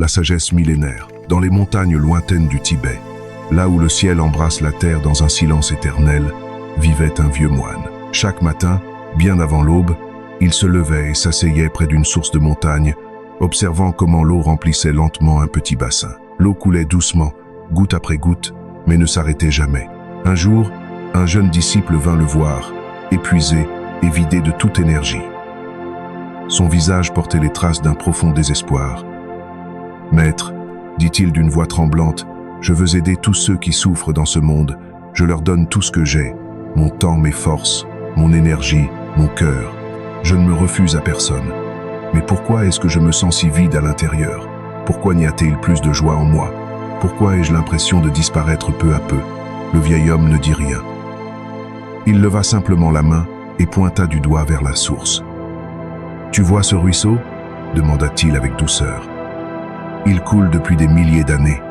la sagesse millénaire, dans les montagnes lointaines du Tibet, là où le ciel embrasse la terre dans un silence éternel, vivait un vieux moine. Chaque matin, bien avant l'aube, il se levait et s'asseyait près d'une source de montagne, observant comment l'eau remplissait lentement un petit bassin. L'eau coulait doucement, goutte après goutte, mais ne s'arrêtait jamais. Un jour, un jeune disciple vint le voir, épuisé et vidé de toute énergie. Son visage portait les traces d'un profond désespoir. « Maître, dit-il d'une voix tremblante, je veux aider tous ceux qui souffrent dans ce monde. Je leur donne tout ce que j'ai, mon temps, mes forces, mon énergie, mon cœur. Je ne me refuse à personne. Mais pourquoi est-ce que je me sens si vide à l'intérieur? Pourquoi n'y a-t-il plus de joie en moi? Pourquoi ai-je l'impression de disparaître peu à peu ?» Le vieil homme ne dit rien. Il leva simplement la main et pointa du doigt vers la source. « Tu vois ce ruisseau ?» demanda-t-il avec douceur. « Il coule depuis des milliers d'années.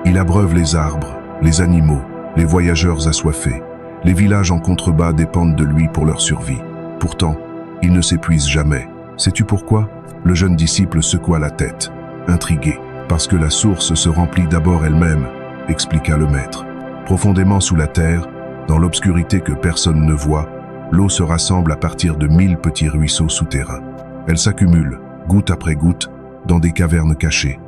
Il abreuve les arbres, les animaux, les voyageurs assoiffés. Les villages en contrebas dépendent de lui pour leur survie. Pourtant, il ne s'épuise jamais. Sais-tu pourquoi ?» Le jeune disciple secoua la tête, intrigué. « Parce que la source se remplit d'abord elle-même, » expliqua le maître. Profondément sous la terre, dans l'obscurité que personne ne voit, l'eau se rassemble à partir de 1000 petits ruisseaux souterrains. Elle s'accumule, goutte après goutte, dans des cavernes cachées.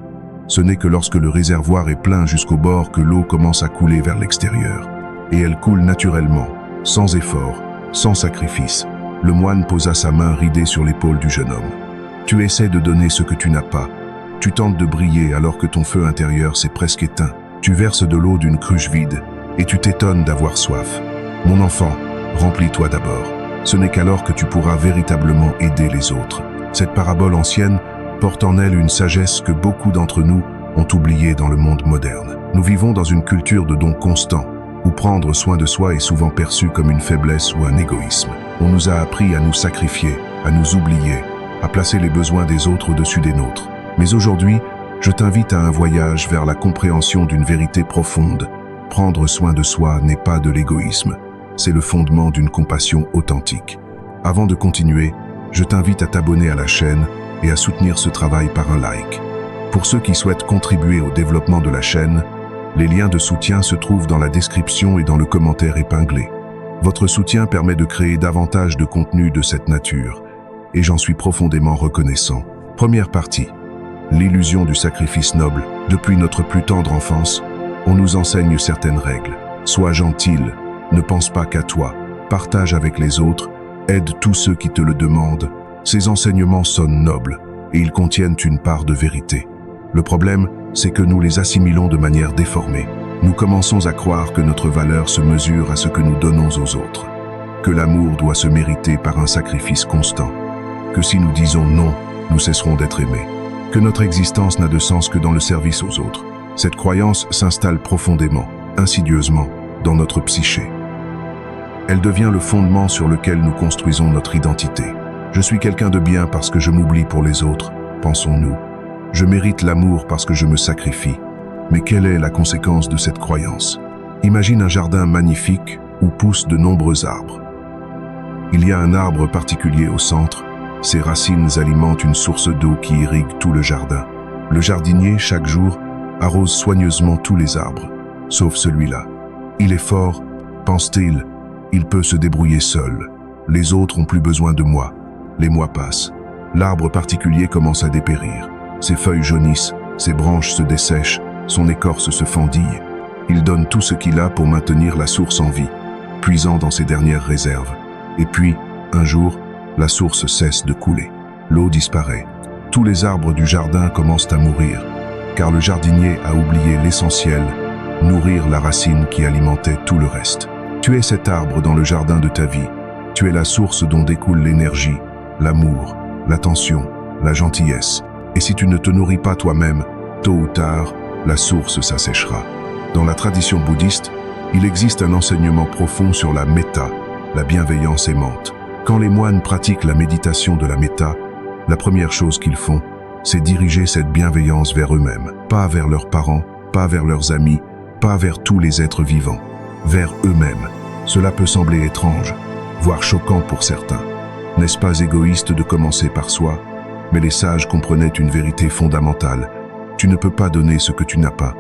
Ce n'est que lorsque le réservoir est plein jusqu'au bord que l'eau commence à couler vers l'extérieur. Et elle coule naturellement, sans effort, sans sacrifice. Le moine posa sa main ridée sur l'épaule du jeune homme. « Tu essaies de donner ce que tu n'as pas. Tu tentes de briller alors que ton feu intérieur s'est presque éteint. Tu verses de l'eau d'une cruche vide et tu t'étonnes d'avoir soif. Mon enfant, remplis-toi d'abord. Ce n'est qu'alors que tu pourras véritablement aider les autres. » Cette parabole ancienne porte en elle une sagesse que beaucoup d'entre nous ont oubliée dans le monde moderne. Nous vivons dans une culture de dons constants, où prendre soin de soi est souvent perçu comme une faiblesse ou un égoïsme. On nous a appris à nous sacrifier, à nous oublier, à placer les besoins des autres au-dessus des nôtres. Mais aujourd'hui, je t'invite à un voyage vers la compréhension d'une vérité profonde. Prendre soin de soi n'est pas de l'égoïsme, c'est le fondement d'une compassion authentique. Avant de continuer, je t'invite à t'abonner à la chaîne et à soutenir ce travail par un like. Pour ceux qui souhaitent contribuer au développement de la chaîne, les liens de soutien se trouvent dans la description et dans le commentaire épinglé. Votre soutien permet de créer davantage de contenu de cette nature, et j'en suis profondément reconnaissant. Première partie. L'illusion du sacrifice noble. Depuis notre plus tendre enfance, on nous enseigne certaines règles. Sois gentil, ne pense pas qu'à toi, partage avec les autres, aide tous ceux qui te le demandent. Ces enseignements sonnent nobles, et ils contiennent une part de vérité. Le problème, c'est que nous les assimilons de manière déformée. Nous commençons à croire que notre valeur se mesure à ce que nous donnons aux autres, que l'amour doit se mériter par un sacrifice constant, que si nous disons non, nous cesserons d'être aimés, que notre existence n'a de sens que dans le service aux autres. Cette croyance s'installe profondément, insidieusement, dans notre psyché. Elle devient le fondement sur lequel nous construisons notre identité. Je suis quelqu'un de bien parce que je m'oublie pour les autres, pensons-nous. Je mérite l'amour parce que je me sacrifie. Mais quelle est la conséquence de cette croyance? Imagine un jardin magnifique où poussent de nombreux arbres. Il y a un arbre particulier au centre. Ses racines alimentent une source d'eau qui irrigue tout le jardin. Le jardinier, chaque jour, arrose soigneusement tous les arbres, sauf celui-là. Il est fort, pense-t-il, il peut se débrouiller seul. Les autres ont plus besoin de moi. Les mois passent. L'arbre particulier commence à dépérir. Ses feuilles jaunissent, ses branches se dessèchent, son écorce se fendille. Il donne tout ce qu'il a pour maintenir la source en vie, puisant dans ses dernières réserves. Et puis, un jour, la source cesse de couler. L'eau disparaît. Tous les arbres du jardin commencent à mourir, car le jardinier a oublié l'essentiel, nourrir la racine qui alimentait tout le reste. Tu es cet arbre dans le jardin de ta vie. Tu es la source dont découle l'énergie, l'amour, l'attention, la gentillesse. Et si tu ne te nourris pas toi-même, tôt ou tard, la source s'asséchera. Dans la tradition bouddhiste, il existe un enseignement profond sur la méta, la bienveillance aimante. Quand les moines pratiquent la méditation de la méta, la première chose qu'ils font, c'est diriger cette bienveillance vers eux-mêmes, pas vers leurs parents, pas vers leurs amis, pas vers tous les êtres vivants, vers eux-mêmes. Cela peut sembler étrange, voire choquant pour certains. N'est-ce pas égoïste de commencer par soi? Mais les sages comprenaient une vérité fondamentale. Tu ne peux pas donner ce que tu n'as pas.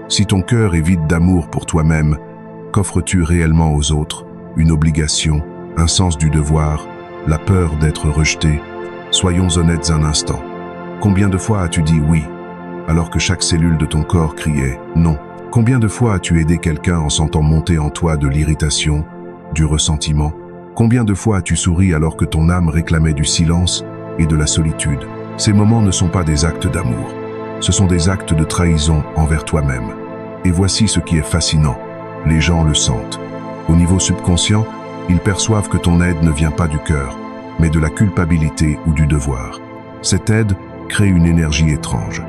Si ton cœur est vide d'amour pour toi-même, qu'offres-tu réellement aux autres? Une obligation, un sens du devoir, la peur d'être rejeté? Soyons honnêtes un instant. Combien de fois as-tu dit oui, alors que chaque cellule de ton corps criait non? Combien de fois as-tu aidé quelqu'un en sentant monter en toi de l'irritation, du ressentiment? Combien de fois as-tu souri alors que ton âme réclamait du silence et de la solitude? Ces moments ne sont pas des actes d'amour. Ce sont des actes de trahison envers toi-même. Et voici ce qui est fascinant. Les gens le sentent. Au niveau subconscient, ils perçoivent que ton aide ne vient pas du cœur, mais de la culpabilité ou du devoir. Cette aide crée une énergie étrange.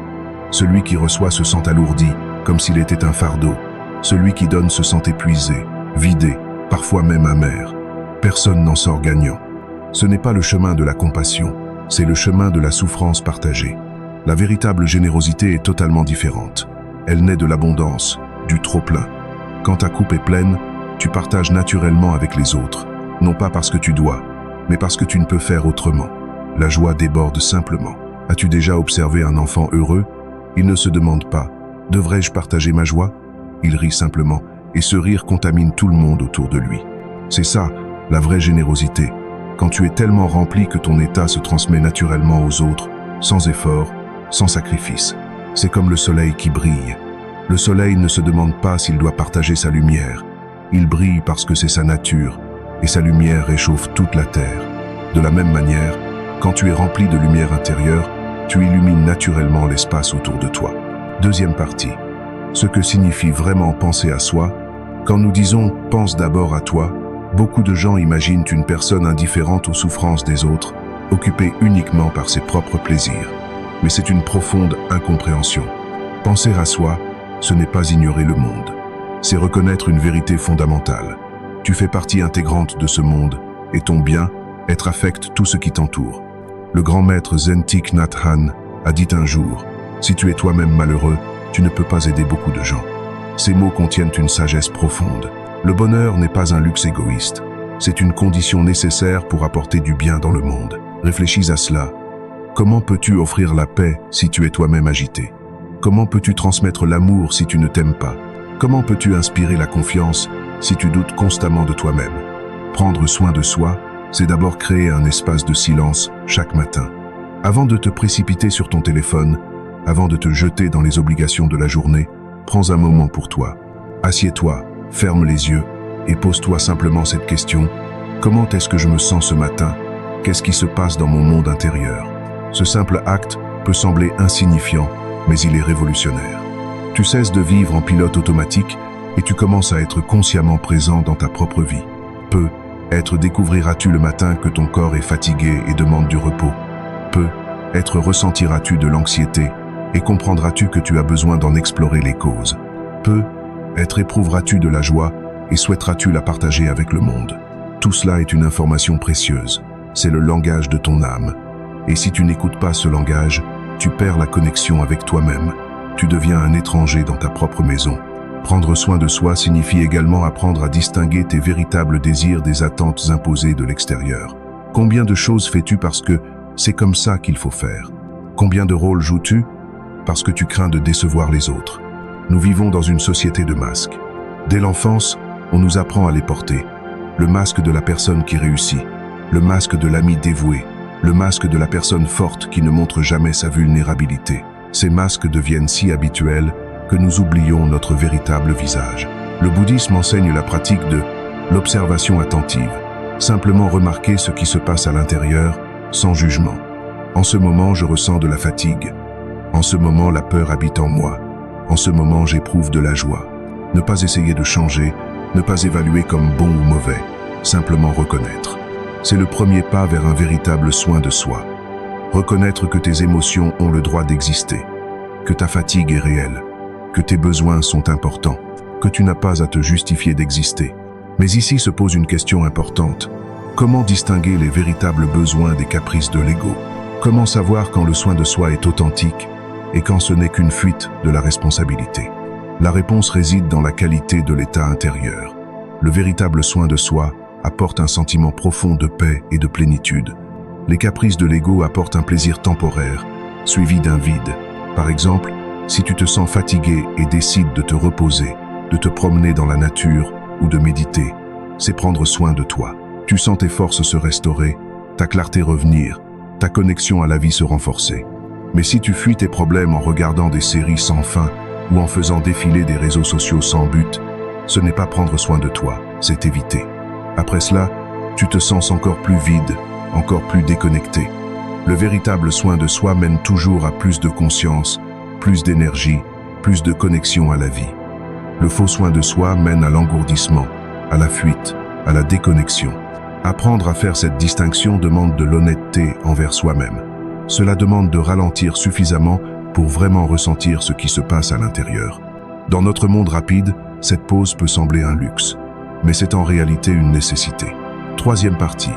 Celui qui reçoit se sent alourdi, comme s'il était un fardeau. Celui qui donne se sent épuisé, vidé, parfois même amer. Personne n'en sort gagnant. Ce n'est pas le chemin de la compassion, c'est le chemin de la souffrance partagée. La véritable générosité est totalement différente. Elle naît de l'abondance, du trop-plein. Quand ta coupe est pleine, tu partages naturellement avec les autres, non pas parce que tu dois, mais parce que tu ne peux faire autrement. La joie déborde simplement. As-tu déjà observé un enfant heureux? Il ne se demande pas « Devrais-je partager ma joie ?» Il rit simplement, et ce rire contamine tout le monde autour de lui. C'est ça, la vraie générosité. Quand tu es tellement rempli que ton état se transmet naturellement aux autres, sans effort, sans sacrifice. C'est comme le soleil qui brille. Le soleil ne se demande pas s'il doit partager sa lumière. Il brille parce que c'est sa nature, et sa lumière réchauffe toute la terre. De la même manière, quand tu es rempli de lumière intérieure, tu illumines naturellement l'espace autour de toi. Deuxième partie. Ce que signifie vraiment penser à soi. Quand nous disons « pense d'abord à toi », beaucoup de gens imaginent une personne indifférente aux souffrances des autres, occupée uniquement par ses propres plaisirs. Mais c'est une profonde incompréhension. Penser à soi, ce n'est pas ignorer le monde. C'est reconnaître une vérité fondamentale. Tu fais partie intégrante de ce monde, et ton bien-être affecte tout ce qui t'entoure. Le grand maître Zen Thich Nhat Hanh a dit un jour « Si tu es toi-même malheureux, tu ne peux pas aider beaucoup de gens. » Ces mots contiennent une sagesse profonde. Le bonheur n'est pas un luxe égoïste. C'est une condition nécessaire pour apporter du bien dans le monde. Réfléchis à cela. Comment peux-tu offrir la paix si tu es toi-même agité? Comment peux-tu transmettre l'amour si tu ne t'aimes pas? Comment peux-tu inspirer la confiance si tu doutes constamment de toi-même? Prendre soin de soi, c'est d'abord créer un espace de silence chaque matin. Avant de te précipiter sur ton téléphone, avant de te jeter dans les obligations de la journée, prends un moment pour toi. Assieds-toi, ferme les yeux et pose-toi simplement cette question. Comment est-ce que je me sens ce matin? Qu'est-ce qui se passe dans mon monde intérieur? Ce simple acte peut sembler insignifiant, mais il est révolutionnaire. Tu cesses de vivre en pilote automatique et tu commences à être consciemment présent dans ta propre vie. Peut-être découvriras-tu le matin que ton corps est fatigué et demande du repos. Peut-être ressentiras-tu de l'anxiété et comprendras-tu que tu as besoin d'en explorer les causes. Peut-être éprouveras-tu de la joie et souhaiteras-tu la partager avec le monde. Tout cela est une information précieuse. C'est le langage de ton âme. Et si tu n'écoutes pas ce langage, tu perds la connexion avec toi-même. Tu deviens un étranger dans ta propre maison. Prendre soin de soi signifie également apprendre à distinguer tes véritables désirs des attentes imposées de l'extérieur. Combien de choses fais-tu parce que c'est comme ça qu'il faut faire? Combien de rôles joues-tu parce que tu crains de décevoir les autres? Nous vivons dans une société de masques. Dès l'enfance, on nous apprend à les porter. Le masque de la personne qui réussit, le masque de l'ami dévoué, le masque de la personne forte qui ne montre jamais sa vulnérabilité. Ces masques deviennent si habituels que nous oublions notre véritable visage. Le bouddhisme enseigne la pratique de l'observation attentive. Simplement remarquer ce qui se passe à l'intérieur, sans jugement. En ce moment, je ressens de la fatigue. En ce moment, la peur habite en moi. En ce moment, j'éprouve de la joie. Ne pas essayer de changer, ne pas évaluer comme bon ou mauvais, simplement reconnaître. C'est le premier pas vers un véritable soin de soi. Reconnaître que tes émotions ont le droit d'exister, que ta fatigue est réelle, que tes besoins sont importants, que tu n'as pas à te justifier d'exister. Mais ici se pose une question importante. Comment distinguer les véritables besoins des caprices de l'ego? Comment savoir quand le soin de soi est authentique et quand ce n'est qu'une fuite de la responsabilité? La réponse réside dans la qualité de l'état intérieur. Le véritable soin de soi apporte un sentiment profond de paix et de plénitude. Les caprices de l'ego apportent un plaisir temporaire, suivi d'un vide. Par exemple, Si tu te sens fatigué et décides de te reposer, de te promener dans la nature ou de méditer, c'est prendre soin de toi. Tu sens tes forces se restaurer, ta clarté revenir, ta connexion à la vie se renforcer. Mais si tu fuis tes problèmes en regardant des séries sans fin ou en faisant défiler des réseaux sociaux sans but, ce n'est pas prendre soin de toi, c'est éviter. Après cela, tu te sens encore plus vide, encore plus déconnecté. Le véritable soin de soi mène toujours à plus de conscience, plus d'énergie, plus de connexion à la vie. Le faux soin de soi mène à l'engourdissement, à la fuite, à la déconnexion. Apprendre à faire cette distinction demande de l'honnêteté envers soi-même. Cela demande de ralentir suffisamment pour vraiment ressentir ce qui se passe à l'intérieur. Dans notre monde rapide, cette pause peut sembler un luxe, mais c'est en réalité une nécessité. Troisième partie,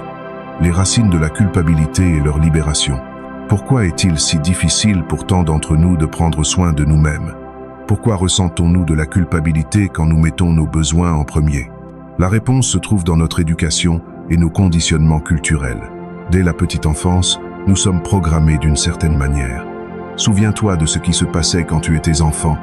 les racines de la culpabilité et leur libération. Pourquoi est-il si difficile pour tant d'entre nous de prendre soin de nous-mêmes? Pourquoi ressentons-nous de la culpabilité quand nous mettons nos besoins en premier? La réponse se trouve dans notre éducation et nos conditionnements culturels. Dès la petite enfance, nous sommes programmés d'une certaine manière. Souviens-toi de ce qui se passait quand tu étais enfant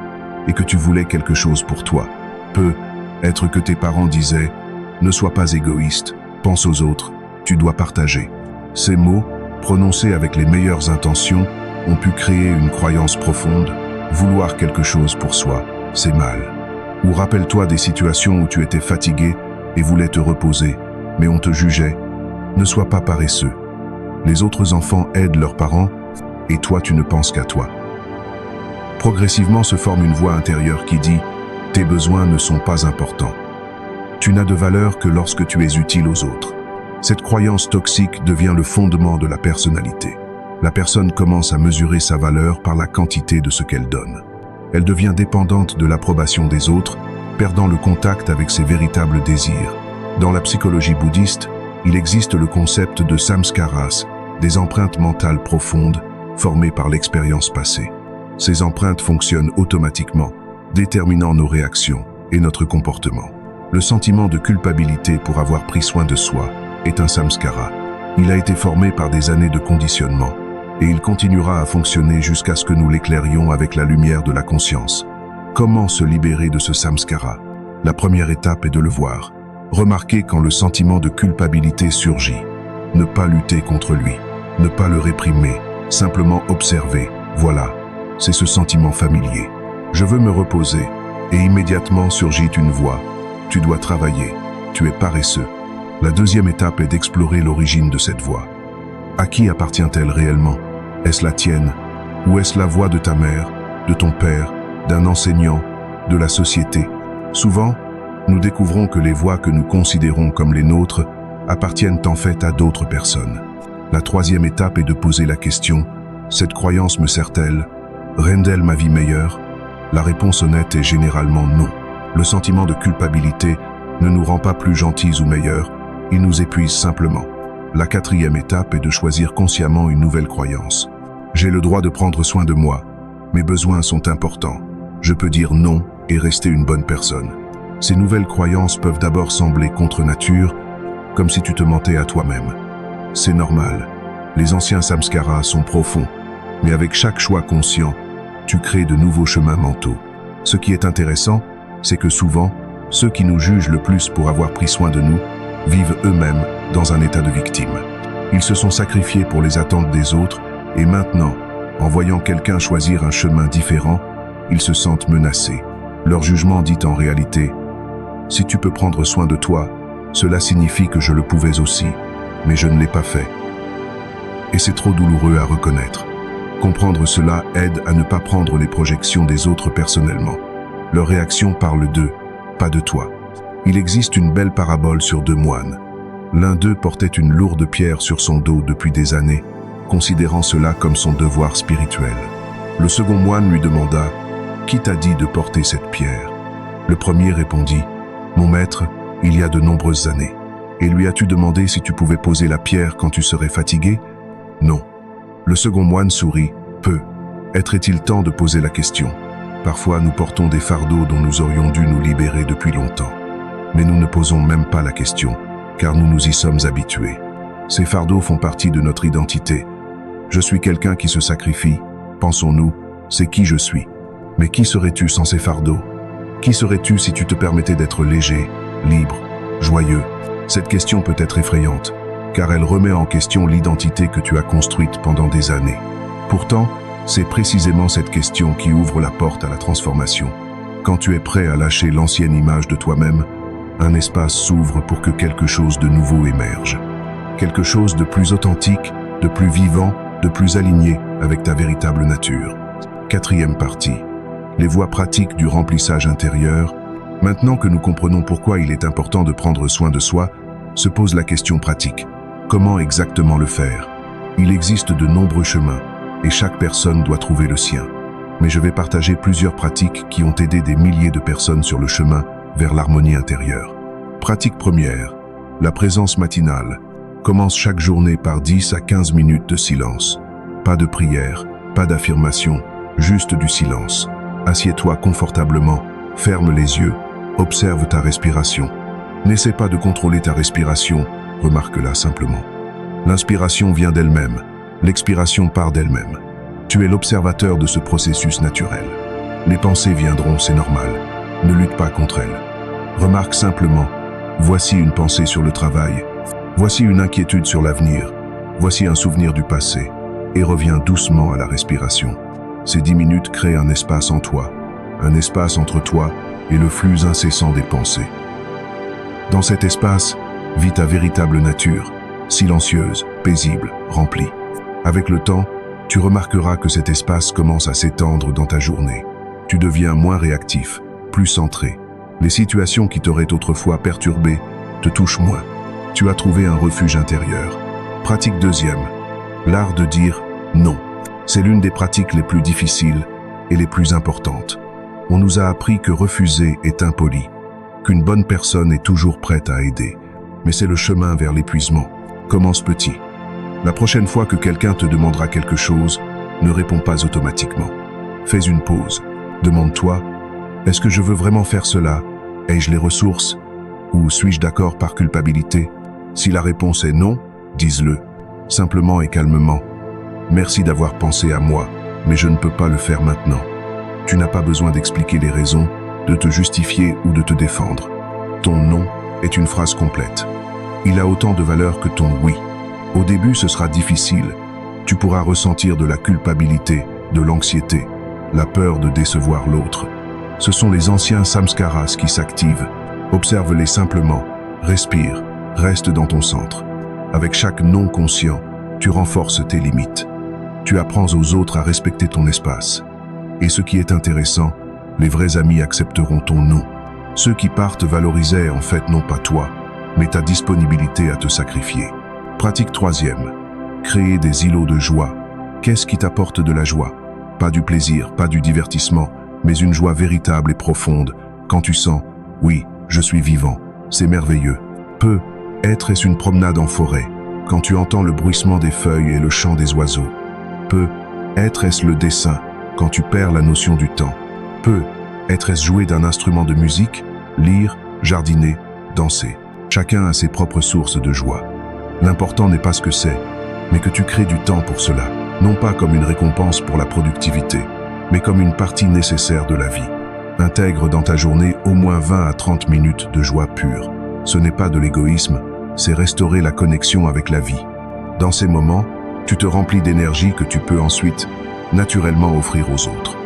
et que tu voulais quelque chose pour toi. Peut-être que tes parents disaient « Ne sois pas égoïste, pense aux autres, tu dois partager ». Ces mots, prononcés avec les meilleures intentions, ont pu créer une croyance profonde. Vouloir quelque chose pour soi, c'est mal. Ou rappelle-toi des situations où tu étais fatigué et voulais te reposer, mais on te jugeait. Ne sois pas paresseux. Les autres enfants aident leurs parents et toi tu ne penses qu'à toi. Progressivement se forme une voix intérieure qui dit « Tes besoins ne sont pas importants. Tu n'as de valeur que lorsque tu es utile aux autres. » Cette croyance toxique devient le fondement de la personnalité. La personne commence à mesurer sa valeur par la quantité de ce qu'elle donne. Elle devient dépendante de l'approbation des autres, perdant le contact avec ses véritables désirs. Dans la psychologie bouddhiste, il existe le concept de samskaras, des empreintes mentales profondes formées par l'expérience passée. Ces empreintes fonctionnent automatiquement, déterminant nos réactions et notre comportement. Le sentiment de culpabilité pour avoir pris soin de soi est un samskara. Il a été formé par des années de conditionnement et il continuera à fonctionner jusqu'à ce que nous l'éclairions avec la lumière de la conscience. Comment se libérer de ce samskara? La première étape est de le voir. Remarquez quand le sentiment de culpabilité surgit. Ne pas lutter contre lui, ne pas le réprimer, simplement observer. Voilà, c'est ce sentiment familier. Je veux me reposer, et immédiatement surgit une voix. Tu dois travailler, tu es paresseux. La deuxième étape est d'explorer l'origine de cette voix. À qui appartient-elle réellement? Est-ce la tienne? Ou est-ce la voix de ta mère, de ton père, d'un enseignant, de la société? Souvent, nous découvrons que les voix que nous considérons comme les nôtres appartiennent en fait à d'autres personnes. La troisième étape est de poser la question « Cette croyance me sert-elle? Rend-elle ma vie meilleure ?» La réponse honnête est généralement non. Le sentiment de culpabilité ne nous rend pas plus gentils ou meilleurs, il nous épuise simplement. La quatrième étape est de choisir consciemment une nouvelle croyance. J'ai le droit de prendre soin de moi. Mes besoins sont importants. Je peux dire non et rester une bonne personne. Ces nouvelles croyances peuvent d'abord sembler contre nature, comme si tu te mentais à toi-même. C'est normal. Les anciens samskaras sont profonds, mais avec chaque choix conscient, tu crées de nouveaux chemins mentaux. Ce qui est intéressant, c'est que souvent, ceux qui nous jugent le plus pour avoir pris soin de nous vivent eux-mêmes dans un état de victime. Ils se sont sacrifiés pour les attentes des autres et maintenant, en voyant quelqu'un choisir un chemin différent, ils se sentent menacés. Leur jugement dit en réalité « Si tu peux prendre soin de toi, cela signifie que je le pouvais aussi, mais je ne l'ai pas fait. » Et c'est trop douloureux à reconnaître. Comprendre cela aide à ne pas prendre les projections des autres personnellement. Leur réaction parle d'eux, pas de toi. Il existe une belle parabole sur deux moines. L'un d'eux portait une lourde pierre sur son dos depuis des années, considérant cela comme son devoir spirituel. Le second moine lui demanda « Qui t'a dit de porter cette pierre ?» Le premier répondit « Mon maître, il y a de nombreuses années. » Et lui as-tu demandé si tu pouvais poser la pierre quand tu serais fatigué? Non. Le second moine sourit. Peu. Être-il temps de poser la question? Parfois, nous portons des fardeaux dont nous aurions dû nous libérer depuis longtemps. Mais nous ne posons même pas la question, car nous nous y sommes habitués. Ces fardeaux font partie de notre identité. Je suis quelqu'un qui se sacrifie. Pensons-nous, c'est qui je suis. Mais qui serais-tu sans ces fardeaux? Qui serais-tu si tu te permettais d'être léger, libre, joyeux? Cette question peut être effrayante, car elle remet en question l'identité que tu as construite pendant des années. Pourtant, c'est précisément cette question qui ouvre la porte à la transformation. Quand tu es prêt à lâcher l'ancienne image de toi-même, un espace s'ouvre pour que quelque chose de nouveau émerge. Quelque chose de plus authentique, de plus vivant, de plus aligné avec ta véritable nature. Quatrième partie. Les voies pratiques du remplissage intérieur. Maintenant que nous comprenons pourquoi il est important de prendre soin de soi, se pose la question pratique. Comment exactement le faire? Il existe de nombreux chemins, et chaque personne doit trouver le sien. Mais je vais partager plusieurs pratiques qui ont aidé des milliers de personnes sur le chemin vers l'harmonie intérieure. Pratique première. La présence matinale. Commence chaque journée par 10 à 15 minutes de silence. Pas de prière, pas d'affirmation, juste du silence. Assieds-toi confortablement, ferme les yeux, observe ta respiration. N'essaie pas de contrôler ta respiration, remarque-la simplement. L'inspiration vient d'elle-même, l'expiration part d'elle-même. Tu es l'observateur de ce processus naturel. Les pensées viendront, c'est normal. Ne lutte pas contre elles. Remarque simplement, voici une pensée sur le travail, voici une inquiétude sur l'avenir, voici un souvenir du passé, et reviens doucement à la respiration. Ces 10 minutes créent un espace en toi, un espace entre toi et le flux incessant des pensées. Dans cet espace, vis ta véritable nature, silencieuse, paisible, remplie. Avec le temps, tu remarqueras que cet espace commence à s'étendre dans ta journée. Tu deviens moins réactif, plus centré. Les situations qui t'auraient autrefois perturbé te touchent moins. Tu as trouvé un refuge intérieur. Pratique deuxième. L'art de dire non. C'est l'une des pratiques les plus difficiles et les plus importantes. On nous a appris que refuser est impoli, qu'une bonne personne est toujours prête à aider. Mais c'est le chemin vers l'épuisement. Commence petit. La prochaine fois que quelqu'un te demandera quelque chose, ne réponds pas automatiquement. Fais une pause. Demande-toi, est-ce que je veux vraiment faire cela? Ai-je les ressources? Ou suis-je d'accord par culpabilité? Si la réponse est non, dis-le, simplement et calmement. Merci d'avoir pensé à moi, mais je ne peux pas le faire maintenant. Tu n'as pas besoin d'expliquer les raisons, de te justifier ou de te défendre. Ton non est une phrase complète. Il a autant de valeur que ton oui. Au début, ce sera difficile. Tu pourras ressentir de la culpabilité, de l'anxiété, la peur de décevoir l'autre. Ce sont les anciens samskaras qui s'activent. Observe-les simplement, respire, reste dans ton centre. Avec chaque non conscient, tu renforces tes limites. Tu apprends aux autres à respecter ton espace. Et ce qui est intéressant, les vrais amis accepteront ton non. Ceux qui partent valorisaient en fait non pas toi, mais ta disponibilité à te sacrifier. Pratique troisième. Créer des îlots de joie. Qu'est-ce qui t'apporte de la joie? Pas du plaisir, pas du divertissement, mais une joie véritable et profonde, quand tu sens « oui, je suis vivant, c'est merveilleux ». Être est une promenade en forêt, quand tu entends le bruissement des feuilles et le chant des oiseaux. Être est-ce le dessin, quand tu perds la notion du temps. Être est-ce jouer d'un instrument de musique, lire, jardiner, danser. Chacun a ses propres sources de joie. L'important n'est pas ce que c'est, mais que tu crées du temps pour cela, non pas comme une récompense pour la productivité, mais comme une partie nécessaire de la vie. Intègre dans ta journée au moins 20 à 30 minutes de joie pure. Ce n'est pas de l'égoïsme, c'est restaurer la connexion avec la vie. Dans ces moments, tu te remplis d'énergie que tu peux ensuite naturellement offrir aux autres.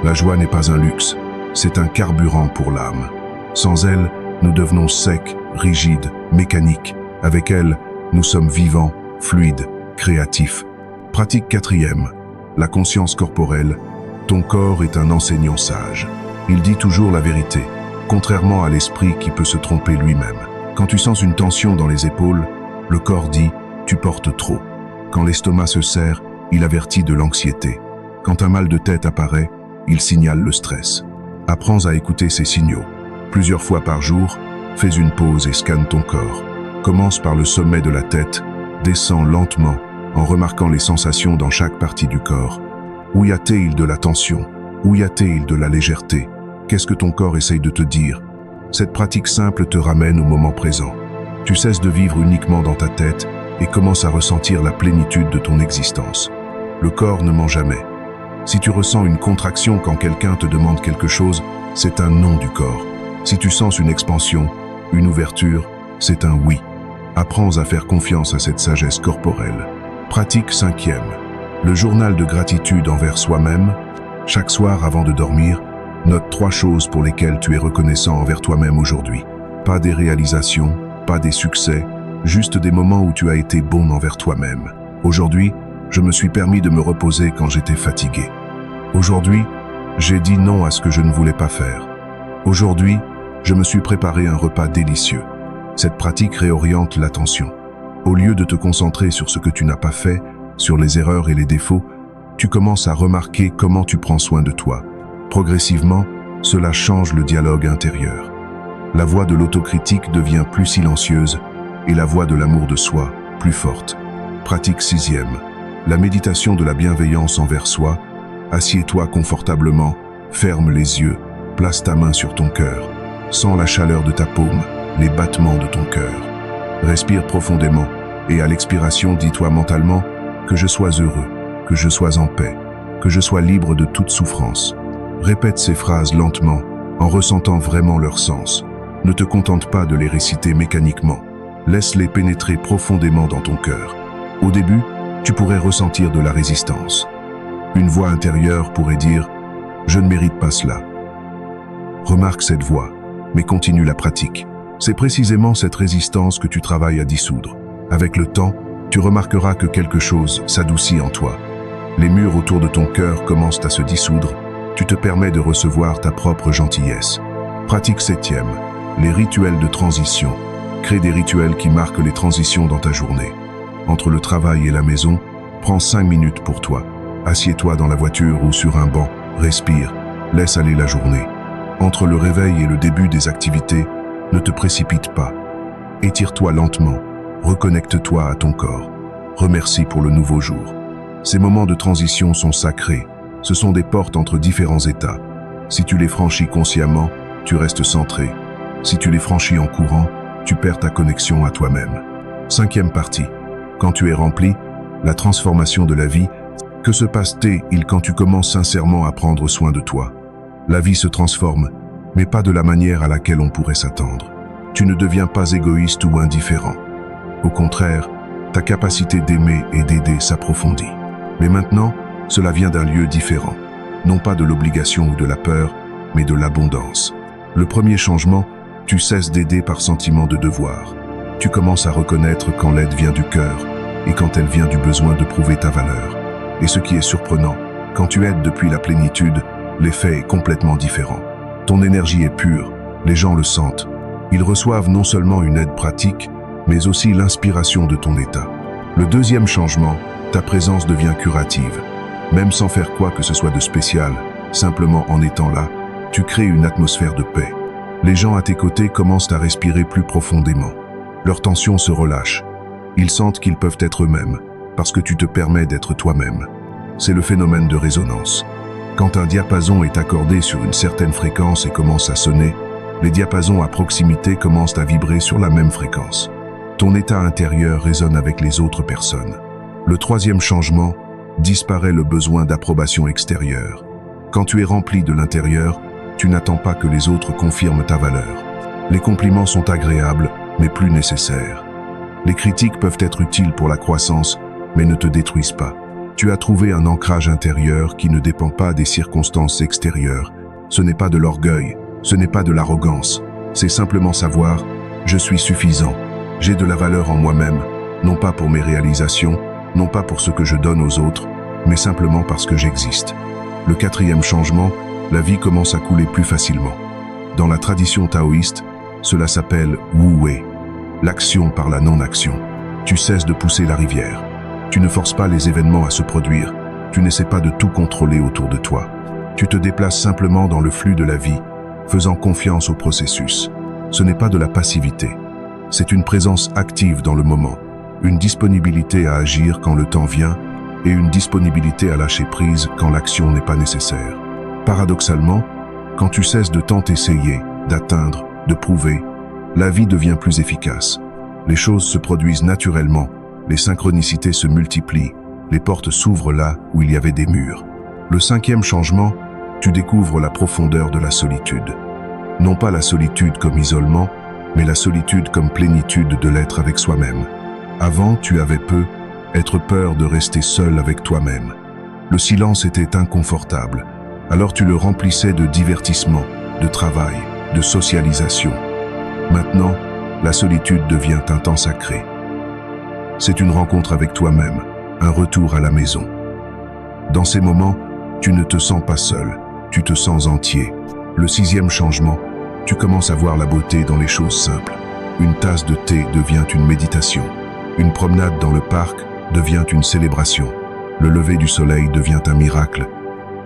La joie n'est pas un luxe, c'est un carburant pour l'âme. Sans elle, nous devenons secs, rigides, mécaniques. Avec elle, nous sommes vivants, fluides, créatifs. Pratique quatrième. La conscience corporelle. Ton corps est un enseignant sage. Il dit toujours la vérité, contrairement à l'esprit qui peut se tromper lui-même. Quand tu sens une tension dans les épaules, le corps dit « tu portes trop ». Quand l'estomac se serre, il avertit de l'anxiété. Quand un mal de tête apparaît, il signale le stress. Apprends à écouter ces signaux. Plusieurs fois par jour, fais une pause et scanne ton corps. Commence par le sommet de la tête, descends lentement en remarquant les sensations dans chaque partie du corps. Où y a-t-il de la tension? Où y a-t-il de la légèreté? Qu'est-ce que ton corps essaye de te dire? Cette pratique simple te ramène au moment présent. Tu cesses de vivre uniquement dans ta tête et commences à ressentir la plénitude de ton existence. Le corps ne ment jamais. Si tu ressens une contraction quand quelqu'un te demande quelque chose, c'est un non du corps. Si tu sens une expansion, une ouverture, c'est un oui. Apprends à faire confiance à cette sagesse corporelle. Pratique 5e. Le journal de gratitude envers soi-même. Chaque soir avant de dormir, note 3 choses pour lesquelles tu es reconnaissant envers toi-même aujourd'hui. Pas des réalisations, pas des succès, juste des moments où tu as été bon envers toi-même. Aujourd'hui, je me suis permis de me reposer quand j'étais fatigué. Aujourd'hui, j'ai dit non à ce que je ne voulais pas faire. Aujourd'hui, je me suis préparé un repas délicieux. Cette pratique réoriente l'attention. Au lieu de te concentrer sur ce que tu n'as pas fait, sur les erreurs et les défauts, tu commences à remarquer comment tu prends soin de toi. Progressivement, cela change le dialogue intérieur. La voix de l'autocritique devient plus silencieuse et la voix de l'amour de soi plus forte. Pratique 6e. La méditation de la bienveillance envers soi. Assieds-toi confortablement, ferme les yeux, place ta main sur ton cœur. Sens la chaleur de ta paume, les battements de ton cœur. Respire profondément et à l'expiration, dis-toi mentalement que je sois heureux, que je sois en paix, que je sois libre de toute souffrance. Répète ces phrases lentement, en ressentant vraiment leur sens. Ne te contente pas de les réciter mécaniquement. Laisse-les pénétrer profondément dans ton cœur. Au début, tu pourrais ressentir de la résistance. Une voix intérieure pourrait dire « Je ne mérite pas cela ». Remarque cette voix, mais continue la pratique. C'est précisément cette résistance que tu travailles à dissoudre. Avec le temps, tu remarqueras que quelque chose s'adoucit en toi. Les murs autour de ton cœur commencent à se dissoudre. Tu te permets de recevoir ta propre gentillesse. Pratique 7e. Les rituels de transition. Crée des rituels qui marquent les transitions dans ta journée. Entre le travail et la maison, prends 5 minutes pour toi. Assieds-toi dans la voiture ou sur un banc, respire, laisse aller la journée. Entre le réveil et le début des activités, ne te précipite pas. Étire-toi lentement, reconnecte-toi à ton corps. Remercie pour le nouveau jour. Ces moments de transition sont sacrés. Ce sont des portes entre différents états. Si tu les franchis consciemment, tu restes centré. Si tu les franchis en courant, tu perds ta connexion à toi-même. 5e partie. Quand tu es rempli, la transformation de la vie. Que se passe-t-il quand tu commences sincèrement à prendre soin de toi? La vie se transforme, mais pas de la manière à laquelle on pourrait s'attendre. Tu ne deviens pas égoïste ou indifférent. Au contraire, ta capacité d'aimer et d'aider s'approfondit. Mais maintenant, cela vient d'un lieu différent. Non pas de l'obligation ou de la peur, mais de l'abondance. Le premier changement, tu cesses d'aider par sentiment de devoir. Tu commences à reconnaître quand l'aide vient du cœur et quand elle vient du besoin de prouver ta valeur. Et ce qui est surprenant, quand tu aides depuis la plénitude, l'effet est complètement différent. Ton énergie est pure, les gens le sentent. Ils reçoivent non seulement une aide pratique, mais aussi l'inspiration de ton état. Le deuxième changement, ta présence devient curative. Même sans faire quoi que ce soit de spécial, simplement en étant là, tu crées une atmosphère de paix. Les gens à tes côtés commencent à respirer plus profondément. Leurs tensions se relâchent. Ils sentent qu'ils peuvent être eux-mêmes, parce que tu te permets d'être toi-même. C'est le phénomène de résonance. Quand un diapason est accordé sur une certaine fréquence et commence à sonner, les diapasons à proximité commencent à vibrer sur la même fréquence. Ton état intérieur résonne avec les autres personnes. Le troisième changement, disparaît le besoin d'approbation extérieure. Quand tu es rempli de l'intérieur, tu n'attends pas que les autres confirment ta valeur. Les compliments sont agréables, mais plus nécessaires. Les critiques peuvent être utiles pour la croissance, mais ne te détruisent pas. Tu as trouvé un ancrage intérieur qui ne dépend pas des circonstances extérieures. Ce n'est pas de l'orgueil, ce n'est pas de l'arrogance. C'est simplement savoir, je suis suffisant. J'ai de la valeur en moi-même, non pas pour mes réalisations, non pas pour ce que je donne aux autres, mais simplement parce que j'existe. Le quatrième changement, la vie commence à couler plus facilement. Dans la tradition taoïste, cela s'appelle Wu Wei, l'action par la non-action. Tu cesses de pousser la rivière. Tu ne forces pas les événements à se produire. Tu n'essaies pas de tout contrôler autour de toi. Tu te déplaces simplement dans le flux de la vie, faisant confiance au processus. Ce n'est pas de la passivité. C'est une présence active dans le moment, une disponibilité à agir quand le temps vient et une disponibilité à lâcher prise quand l'action n'est pas nécessaire. Paradoxalement, quand tu cesses de tant essayer, d'atteindre, de prouver, la vie devient plus efficace. Les choses se produisent naturellement, les synchronicités se multiplient, les portes s'ouvrent là où il y avait des murs. Le cinquième changement, tu découvres la profondeur de la solitude. Non pas la solitude comme isolement, mais la solitude comme plénitude de l'être avec soi-même. Avant, tu avais être peur de rester seul avec toi-même. Le silence était inconfortable, alors tu le remplissais de divertissement, de travail, de socialisation. Maintenant, la solitude devient un temps sacré. C'est une rencontre avec toi-même, un retour à la maison. Dans ces moments, tu ne te sens pas seul, tu te sens entier. Le sixième changement, tu commences à voir la beauté dans les choses simples. Une tasse de thé devient une méditation. Une promenade dans le parc devient une célébration. Le lever du soleil devient un miracle.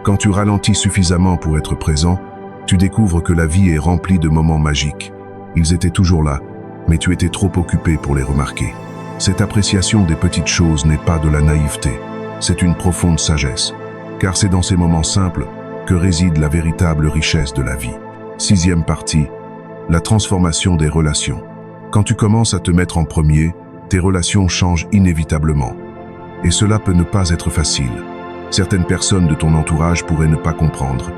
Quand tu ralentis suffisamment pour être présent, tu découvres que la vie est remplie de moments magiques. Ils étaient toujours là, mais tu étais trop occupé pour les remarquer. Cette appréciation des petites choses n'est pas de la naïveté, c'est une profonde sagesse. Car c'est dans ces moments simples que réside la véritable richesse de la vie. Sixième partie, la transformation des relations. Quand tu commences à te mettre en premier, tes relations changent inévitablement. Et cela peut ne pas être facile. Certaines personnes de ton entourage pourraient ne pas comprendre.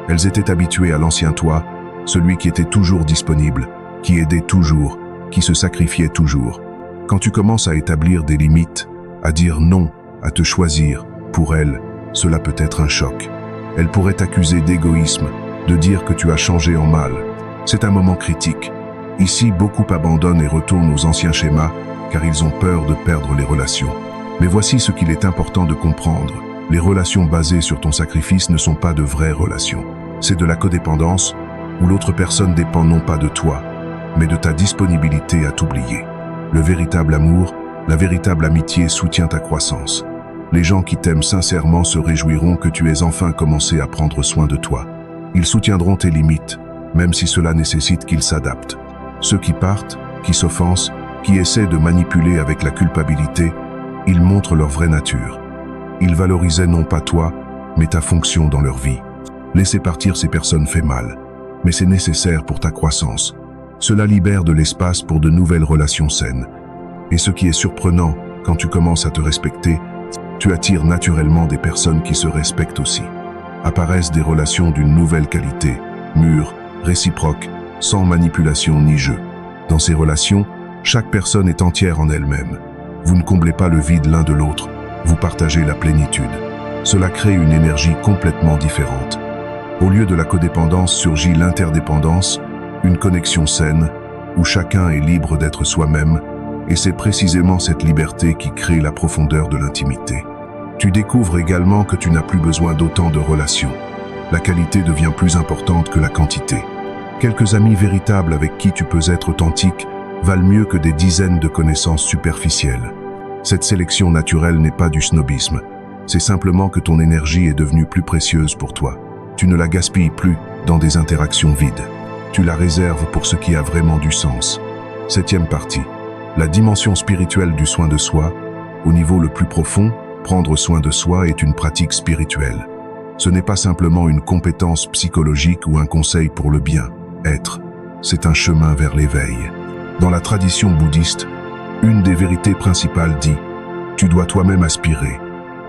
Elles étaient habituées à l'ancien toi, celui qui était toujours disponible, qui aidait toujours, qui se sacrifiait toujours. Quand tu commences à établir des limites, à dire non, à te choisir, pour elles, cela peut être un choc. Elles pourraient t'accuser d'égoïsme, de dire que tu as changé en mal. C'est un moment critique. Ici, beaucoup abandonnent et retournent aux anciens schémas, car ils ont peur de perdre les relations. Mais voici ce qu'il est important de comprendre. Les relations basées sur ton sacrifice ne sont pas de vraies relations. C'est de la codépendance, où l'autre personne dépend non pas de toi, mais de ta disponibilité à t'oublier. Le véritable amour, la véritable amitié soutient ta croissance. Les gens qui t'aiment sincèrement se réjouiront que tu aies enfin commencé à prendre soin de toi. Ils soutiendront tes limites, même si cela nécessite qu'ils s'adaptent. Ceux qui partent, qui s'offensent, qui essaient de manipuler avec la culpabilité, ils montrent leur vraie nature. Ils valorisaient non pas toi, mais ta fonction dans leur vie. Laisser partir ces personnes fait mal, mais c'est nécessaire pour ta croissance. Cela libère de l'espace pour de nouvelles relations saines. Et ce qui est surprenant, quand tu commences à te respecter, tu attires naturellement des personnes qui se respectent aussi. Apparaissent des relations d'une nouvelle qualité, mûres, réciproques, sans manipulation ni jeu. Dans ces relations, chaque personne est entière en elle-même. Vous ne comblez pas le vide l'un de l'autre, vous partagez la plénitude. Cela crée une énergie complètement différente. Au lieu de la codépendance surgit l'interdépendance, une connexion saine, où chacun est libre d'être soi-même, et c'est précisément cette liberté qui crée la profondeur de l'intimité. Tu découvres également que tu n'as plus besoin d'autant de relations. La qualité devient plus importante que la quantité. Quelques amis véritables avec qui tu peux être authentique valent mieux que des dizaines de connaissances superficielles. Cette sélection naturelle n'est pas du snobisme. C'est simplement que ton énergie est devenue plus précieuse pour toi. Tu ne la gaspilles plus dans des interactions vides. Tu la réserves pour ce qui a vraiment du sens. Septième partie. La dimension spirituelle du soin de soi. Au niveau le plus profond, prendre soin de soi est une pratique spirituelle. Ce n'est pas simplement une compétence psychologique ou un conseil pour le bien-être. C'est un chemin vers l'éveil. Dans la tradition bouddhiste, une des vérités principales dit « Tu dois toi-même aspirer ».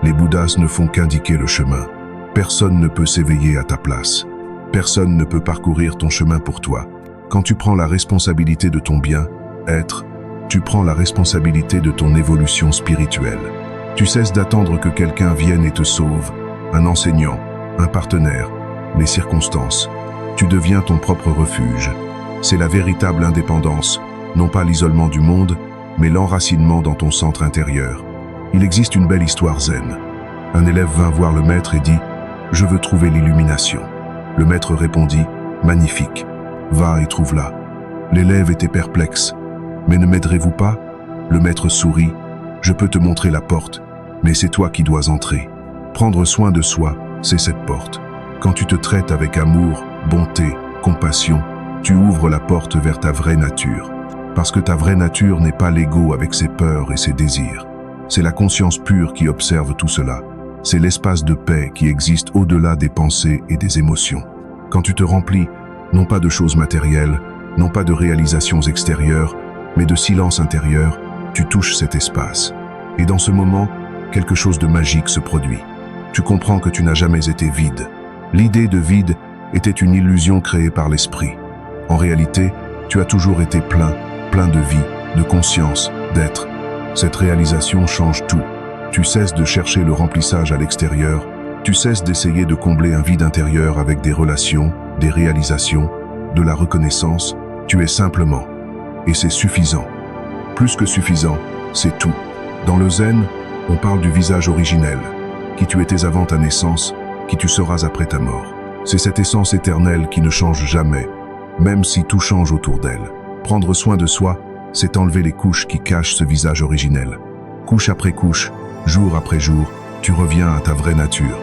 Les Bouddhas ne font qu'indiquer le chemin. Personne ne peut s'éveiller à ta place. Personne ne peut parcourir ton chemin pour toi. Quand tu prends la responsabilité de ton bien-être, tu prends la responsabilité de ton évolution spirituelle. Tu cesses d'attendre que quelqu'un vienne et te sauve, un enseignant, un partenaire, les circonstances. Tu deviens ton propre refuge. C'est la véritable indépendance, non pas l'isolement du monde, mais l'enracinement dans ton centre intérieur. Il existe une belle histoire zen. Un élève vint voir le maître et dit « Je veux trouver l'illumination ». Le maître répondit « Magnifique, va et trouve-la ». L'élève était perplexe. « Mais ne m'aiderez-vous pas ?» Le maître sourit « Je peux te montrer la porte, mais c'est toi qui dois entrer. Prendre soin de soi, c'est cette porte. Quand tu te traites avec amour, bonté, compassion, tu ouvres la porte vers ta vraie nature. Parce que ta vraie nature n'est pas l'ego avec ses peurs et ses désirs. C'est la conscience pure qui observe tout cela. C'est l'espace de paix qui existe au-delà des pensées et des émotions. Quand tu te remplis, non pas de choses matérielles, non pas de réalisations extérieures, mais de silence intérieur, tu touches cet espace. Et dans ce moment, quelque chose de magique se produit. tu comprends que tu n'as jamais été vide. L'idée de vide était une illusion créée par l'esprit. En réalité, tu as toujours été plein de vie, de conscience, d'être. Cette réalisation change tout. Tu cesses de chercher le remplissage à l'extérieur, tu cesses d'essayer de combler un vide intérieur avec des relations, des réalisations, de la reconnaissance. Tu es simplement. Et c'est suffisant. Plus que suffisant, c'est tout. Dans le zen, on parle du visage originel, qui tu étais avant ta naissance, qui tu seras après ta mort. C'est cette essence éternelle qui ne change jamais, même si tout change autour d'elle. Prendre soin de soi, c'est enlever les couches qui cachent ce visage originel. Couche après couche, jour après jour, tu reviens à ta vraie nature.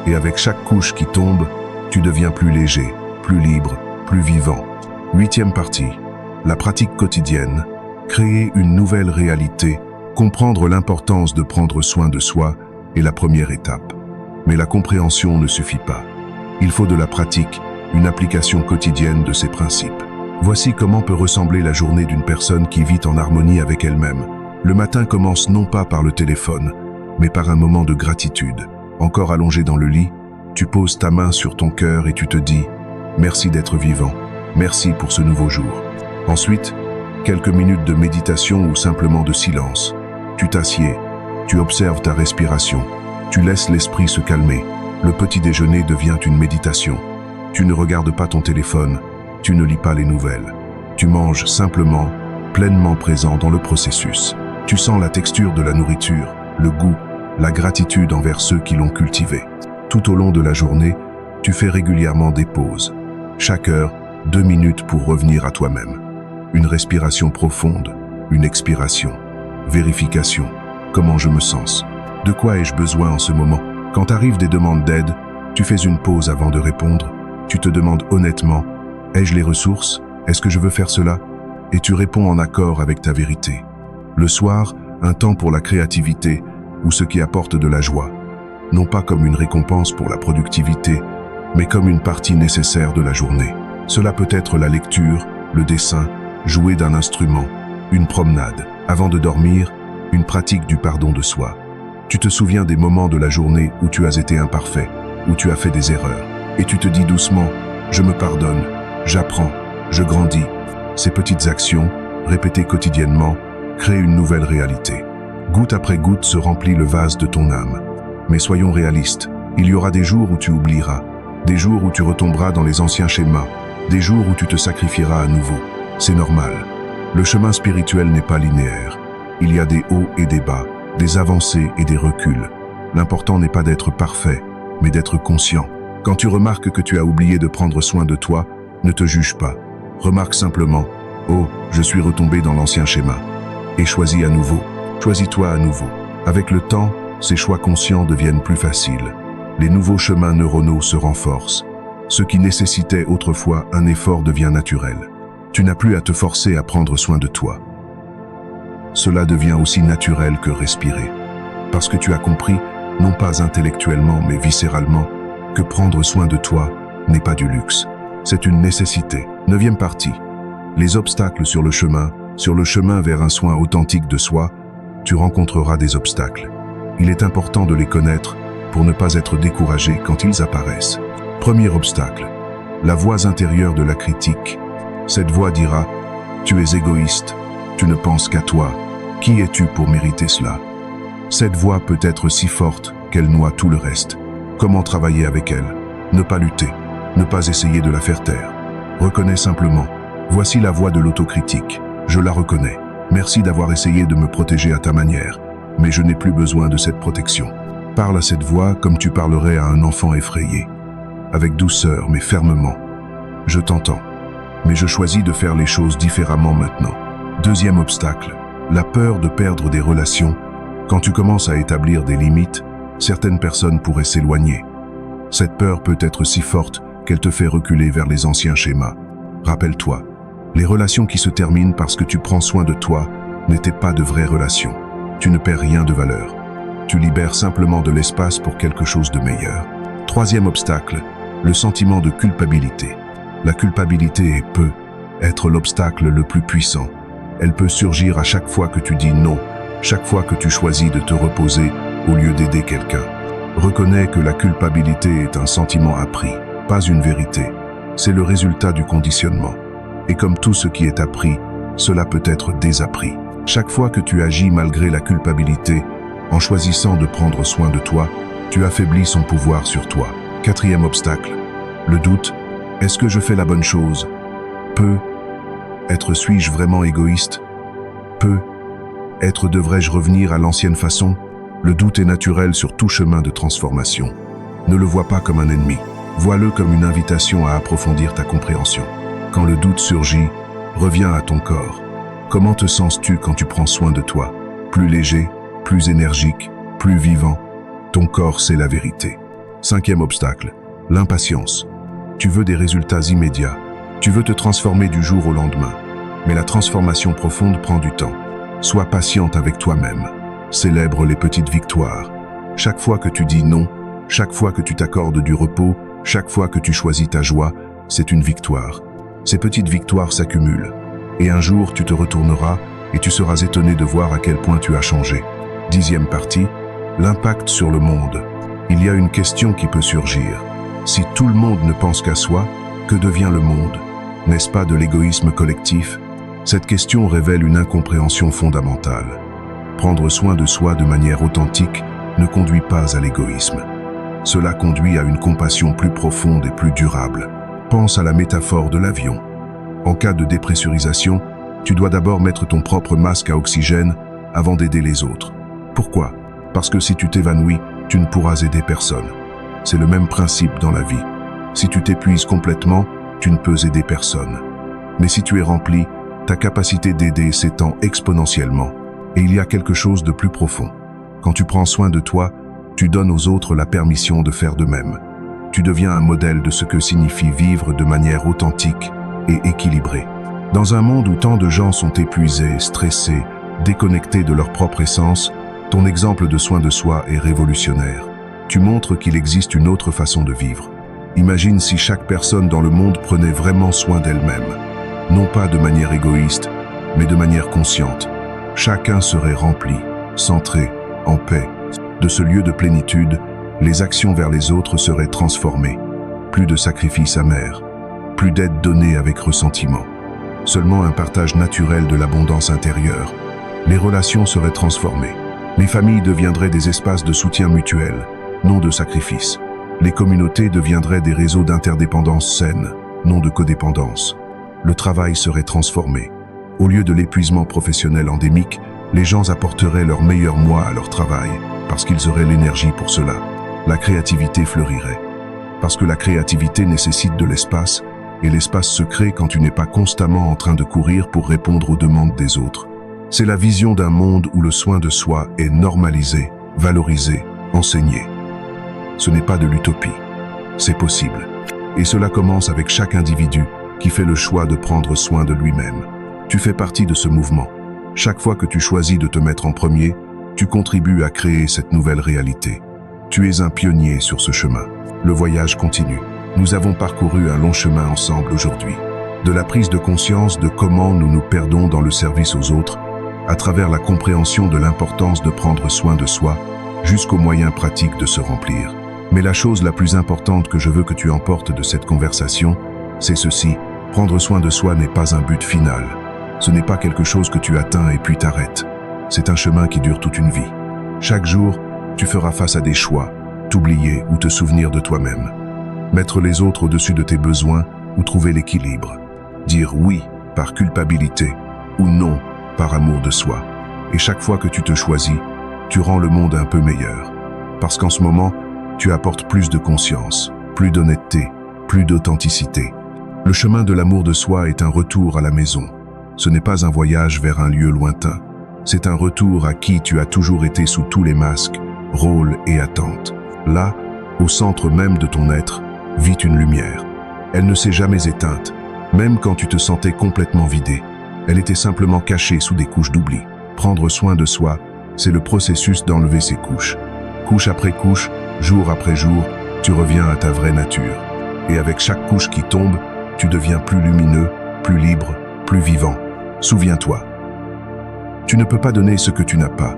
Et avec chaque couche qui tombe, tu deviens plus léger, plus libre, plus vivant. 8e partie. La pratique quotidienne. Créer une nouvelle réalité. Comprendre l'importance de prendre soin de soi est la première étape. Mais la compréhension ne suffit pas. Il faut de la pratique, une application quotidienne de ces principes. Voici comment peut ressembler la journée d'une personne qui vit en harmonie avec elle-même. Le matin commence non pas par le téléphone, mais par un moment de gratitude. Encore allongé dans le lit, tu poses ta main sur ton cœur et tu te dis « Merci d'être vivant, merci pour ce nouveau jour ». Ensuite, quelques minutes de méditation ou simplement de silence. Tu t'assieds, tu observes ta respiration, tu laisses l'esprit se calmer. Le petit déjeuner devient une méditation. Tu ne regardes pas ton téléphone, tu ne lis pas les nouvelles. Tu manges simplement, pleinement présent dans le processus. Tu sens la texture de la nourriture, le goût, la gratitude envers ceux qui l'ont cultivée. Tout au long de la journée, tu fais régulièrement des pauses. Chaque heure, 2 minutes pour revenir à toi-même. Une respiration profonde, une expiration. Vérification. Comment je me sens? De quoi ai-je besoin en ce moment? Quand arrivent des demandes d'aide, tu fais une pause avant de répondre. Tu te demandes honnêtement, ai-je les ressources? Est-ce que je veux faire cela? Et tu réponds en accord avec ta vérité. Le soir, un temps pour la créativité ou ce qui apporte de la joie. Non pas comme une récompense pour la productivité, mais comme une partie nécessaire de la journée. Cela peut être la lecture, le dessin, jouer d'un instrument, une promenade. Avant de dormir, une pratique du pardon de soi. Tu te souviens des moments de la journée où tu as été imparfait, où tu as fait des erreurs. Et tu te dis doucement, je me pardonne, j'apprends, je grandis. Ces petites actions, répétées quotidiennement, créent une nouvelle réalité. Goutte après goutte se remplit le vase de ton âme. Mais soyons réalistes, il y aura des jours où tu oublieras, des jours où tu retomberas dans les anciens schémas, des jours où tu te sacrifieras à nouveau. C'est normal. Le chemin spirituel n'est pas linéaire. Il y a des hauts et des bas, des avancées et des reculs. L'important n'est pas d'être parfait, mais d'être conscient. Quand tu remarques que tu as oublié de prendre soin de toi, ne te juge pas. Remarque simplement, oh, je suis retombé dans l'ancien schéma. Et choisis à nouveau. Choisis-toi à nouveau. Avec le temps, ces choix conscients deviennent plus faciles. Les nouveaux chemins neuronaux se renforcent. Ce qui nécessitait autrefois un effort devient naturel. Tu n'as plus à te forcer à prendre soin de toi. Cela devient aussi naturel que respirer. Parce que tu as compris, non pas intellectuellement mais viscéralement, que prendre soin de toi n'est pas du luxe. C'est une nécessité. 9e partie. Les obstacles sur le chemin vers un soin authentique de soi, tu rencontreras des obstacles. Il est important de les connaître pour ne pas être découragé quand ils apparaissent. Premier obstacle, la voix intérieure de la critique. Cette voix dira « Tu es égoïste, tu ne penses qu'à toi, qui es-tu pour mériter cela ?» Cette voix peut être si forte qu'elle noie tout le reste. Comment travailler avec elle? Ne pas lutter, ne pas essayer de la faire taire. Reconnais simplement, voici la voix de l'autocritique. Je la reconnais. Merci d'avoir essayé de me protéger à ta manière, mais je n'ai plus besoin de cette protection. Parle à cette voix comme tu parlerais à un enfant effrayé. Avec douceur mais fermement. Je t'entends, mais je choisis de faire les choses différemment maintenant. Deuxième obstacle, la peur de perdre des relations. Quand tu commences à établir des limites, certaines personnes pourraient s'éloigner. Cette peur peut être si forte qu'elle te fait reculer vers les anciens schémas. Rappelle-toi, les relations qui se terminent parce que tu prends soin de toi n'étaient pas de vraies relations. Tu ne perds rien de valeur. Tu libères simplement de l'espace pour quelque chose de meilleur. Troisième obstacle, le sentiment de culpabilité. La culpabilité peut être l'obstacle le plus puissant. Elle peut surgir à chaque fois que tu dis non, chaque fois que tu choisis de te reposer au lieu d'aider quelqu'un. Reconnais que la culpabilité est un sentiment appris, pas une vérité. C'est le résultat du conditionnement. Et comme tout ce qui est appris, cela peut être désappris. Chaque fois que tu agis malgré la culpabilité, en choisissant de prendre soin de toi, tu affaiblis son pouvoir sur toi. 4e obstacle, le doute. Est-ce que je fais la bonne chose? Peu. Être suis-je vraiment égoïste? Peu. Être devrais-je revenir à l'ancienne façon? Le doute est naturel sur tout chemin de transformation. Ne le vois pas comme un ennemi. Vois-le comme une invitation à approfondir ta compréhension. Quand le doute surgit, reviens à ton corps. Comment te sens-tu quand tu prends soin de toi? Plus léger, plus énergique, plus vivant. Ton corps, c'est la vérité. 5e obstacle, l'impatience. Tu veux des résultats immédiats. Tu veux te transformer du jour au lendemain. Mais la transformation profonde prend du temps. Sois patiente avec toi-même. Célèbre les petites victoires. Chaque fois que tu dis non, chaque fois que tu t'accordes du repos, chaque fois que tu choisis ta joie, c'est une victoire. Ces petites victoires s'accumulent. Et un jour, tu te retourneras et tu seras étonné de voir à quel point tu as changé. 10e partie, l'impact sur le monde. Il y a une question qui peut surgir. Si tout le monde ne pense qu'à soi, que devient le monde? N'est-ce pas de l'égoïsme collectif? Cette question révèle une incompréhension fondamentale. Prendre soin de soi de manière authentique ne conduit pas à l'égoïsme. Cela conduit à une compassion plus profonde et plus durable. Pense à la métaphore de l'avion. En cas de dépressurisation, tu dois d'abord mettre ton propre masque à oxygène avant d'aider les autres. Pourquoi? Parce que si tu t'évanouis, tu ne pourras aider personne. C'est le même principe dans la vie. Si tu t'épuises complètement, tu ne peux aider personne. Mais si tu es rempli, ta capacité d'aider s'étend exponentiellement. Et il y a quelque chose de plus profond. Quand tu prends soin de toi, tu donnes aux autres la permission de faire de même. Tu deviens un modèle de ce que signifie vivre de manière authentique et équilibrée. Dans un monde où tant de gens sont épuisés, stressés, déconnectés de leur propre essence, ton exemple de soin de soi est révolutionnaire. Tu montres qu'il existe une autre façon de vivre. Imagine si chaque personne dans le monde prenait vraiment soin d'elle-même. Non pas de manière égoïste, mais de manière consciente. Chacun serait rempli, centré, en paix. De ce lieu de plénitude, les actions vers les autres seraient transformées. Plus de sacrifices amers, plus d'aide donnée avec ressentiment. Seulement un partage naturel de l'abondance intérieure. Les relations seraient transformées. Les familles deviendraient des espaces de soutien mutuel, non de sacrifice. Les communautés deviendraient des réseaux d'interdépendance saine, non de codépendance. Le travail serait transformé. Au lieu de l'épuisement professionnel endémique, les gens apporteraient leur meilleur moi à leur travail, parce qu'ils auraient l'énergie pour cela. La créativité fleurirait. Parce que la créativité nécessite de l'espace, et l'espace se crée quand tu n'es pas constamment en train de courir pour répondre aux demandes des autres. C'est la vision d'un monde où le soin de soi est normalisé, valorisé, enseigné. Ce n'est pas de l'utopie. C'est possible. Et cela commence avec chaque individu qui fait le choix de prendre soin de lui-même. Tu fais partie de ce mouvement. Chaque fois que tu choisis de te mettre en premier, tu contribues à créer cette nouvelle réalité. Tu es un pionnier sur ce chemin. Le voyage continue. Nous avons parcouru un long chemin ensemble aujourd'hui. De la prise de conscience de comment nous nous perdons dans le service aux autres, à travers la compréhension de l'importance de prendre soin de soi, jusqu'aux moyens pratiques de se remplir. Mais la chose la plus importante que je veux que tu emportes de cette conversation, c'est ceci. Prendre soin de soi n'est pas un but final. Ce n'est pas quelque chose que tu atteins et puis t'arrêtes. C'est un chemin qui dure toute une vie. Chaque jour, tu feras face à des choix, t'oublier ou te souvenir de toi-même. Mettre les autres au-dessus de tes besoins ou trouver l'équilibre. Dire oui par culpabilité ou non par amour de soi. Et chaque fois que tu te choisis, tu rends le monde un peu meilleur. Parce qu'en ce moment, tu apportes plus de conscience, plus d'honnêteté, plus d'authenticité. Le chemin de l'amour de soi est un retour à la maison. Ce n'est pas un voyage vers un lieu lointain. C'est un retour à qui tu as toujours été sous tous les masques, rôles et attentes. Là, au centre même de ton être, vit une lumière. Elle ne s'est jamais éteinte, même quand tu te sentais complètement vidé. Elle était simplement cachée sous des couches d'oubli. Prendre soin de soi, c'est le processus d'enlever ces couches. Couche après couche, jour après jour, tu reviens à ta vraie nature. Et avec chaque couche qui tombe, tu deviens plus lumineux, plus libre, plus vivant. Souviens-toi, tu ne peux pas donner ce que tu n'as pas.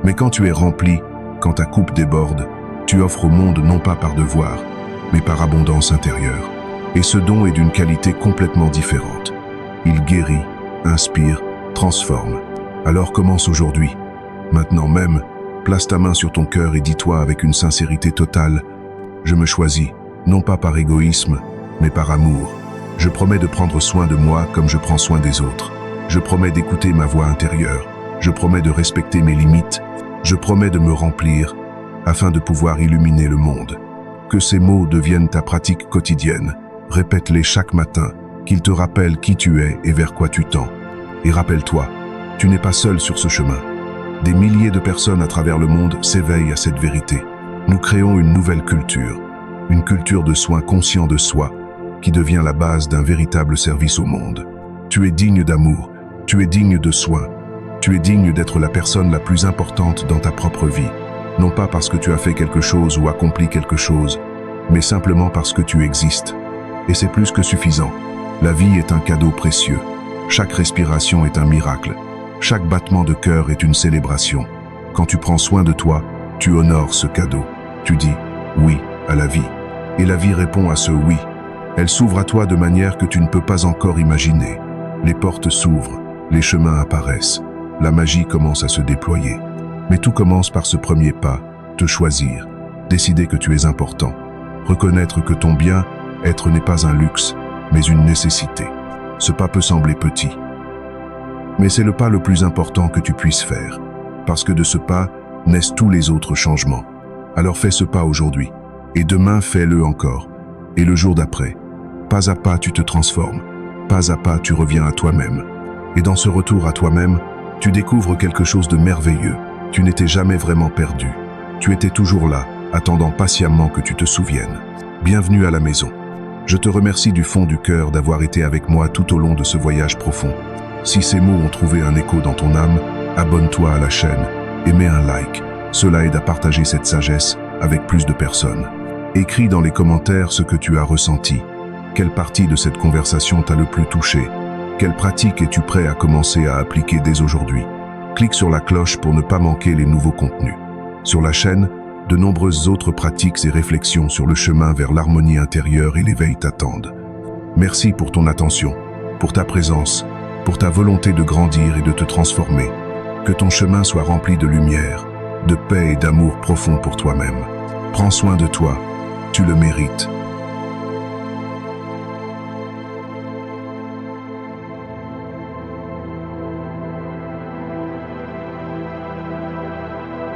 Mais quand tu es rempli, quand ta coupe déborde, tu offres au monde non pas par devoir, mais par abondance intérieure. Et ce don est d'une qualité complètement différente. Il guérit, inspire, transforme. Alors commence aujourd'hui. Maintenant même, place ta main sur ton cœur et dis-toi avec une sincérité totale, je me choisis, non pas par égoïsme, mais par amour. Je promets de prendre soin de moi comme je prends soin des autres. Je promets d'écouter ma voix intérieure. Je promets de respecter mes limites. Je promets de me remplir afin de pouvoir illuminer le monde. Que ces mots deviennent ta pratique quotidienne. Répète-les chaque matin, qu'ils te rappellent qui tu es et vers quoi tu tends. Et rappelle-toi, tu n'es pas seul sur ce chemin. Des milliers de personnes à travers le monde s'éveillent à cette vérité. Nous créons une nouvelle culture, une culture de soins conscients de soi, qui devient la base d'un véritable service au monde. Tu es digne d'amour, tu es digne de soins, tu es digne d'être la personne la plus importante dans ta propre vie. Non pas parce que tu as fait quelque chose ou accompli quelque chose, mais simplement parce que tu existes. Et c'est plus que suffisant. La vie est un cadeau précieux. Chaque respiration est un miracle. Chaque battement de cœur est une célébration. Quand tu prends soin de toi, tu honores ce cadeau. Tu dis oui à la vie. Et la vie répond à ce oui. Elle s'ouvre à toi de manière que tu ne peux pas encore imaginer. Les portes s'ouvrent, les chemins apparaissent. La magie commence à se déployer. Mais tout commence par ce premier pas, te choisir, décider que tu es important, reconnaître que ton bien-être n'est pas un luxe, mais une nécessité. Ce pas peut sembler petit, mais c'est le pas le plus important que tu puisses faire, parce que de ce pas naissent tous les autres changements. Alors fais ce pas aujourd'hui, et demain fais-le encore, et le jour d'après. Pas à pas tu te transformes, pas à pas tu reviens à toi-même. Et dans ce retour à toi-même, tu découvres quelque chose de merveilleux. Tu n'étais jamais vraiment perdu. Tu étais toujours là, attendant patiemment que tu te souviennes. Bienvenue à la maison. Je te remercie du fond du cœur d'avoir été avec moi tout au long de ce voyage profond. Si ces mots ont trouvé un écho dans ton âme, abonne-toi à la chaîne et mets un like. Cela aide à partager cette sagesse avec plus de personnes. Écris dans les commentaires ce que tu as ressenti. Quelle partie de cette conversation t'a le plus touché? Quelle pratique es-tu prêt à commencer à appliquer dès aujourd'hui? Clique sur la cloche pour ne pas manquer les nouveaux contenus. Sur la chaîne, de nombreuses autres pratiques et réflexions sur le chemin vers l'harmonie intérieure et l'éveil t'attendent. Merci pour ton attention, pour ta présence, pour ta volonté de grandir et de te transformer. Que ton chemin soit rempli de lumière, de paix et d'amour profond pour toi-même. Prends soin de toi, tu le mérites.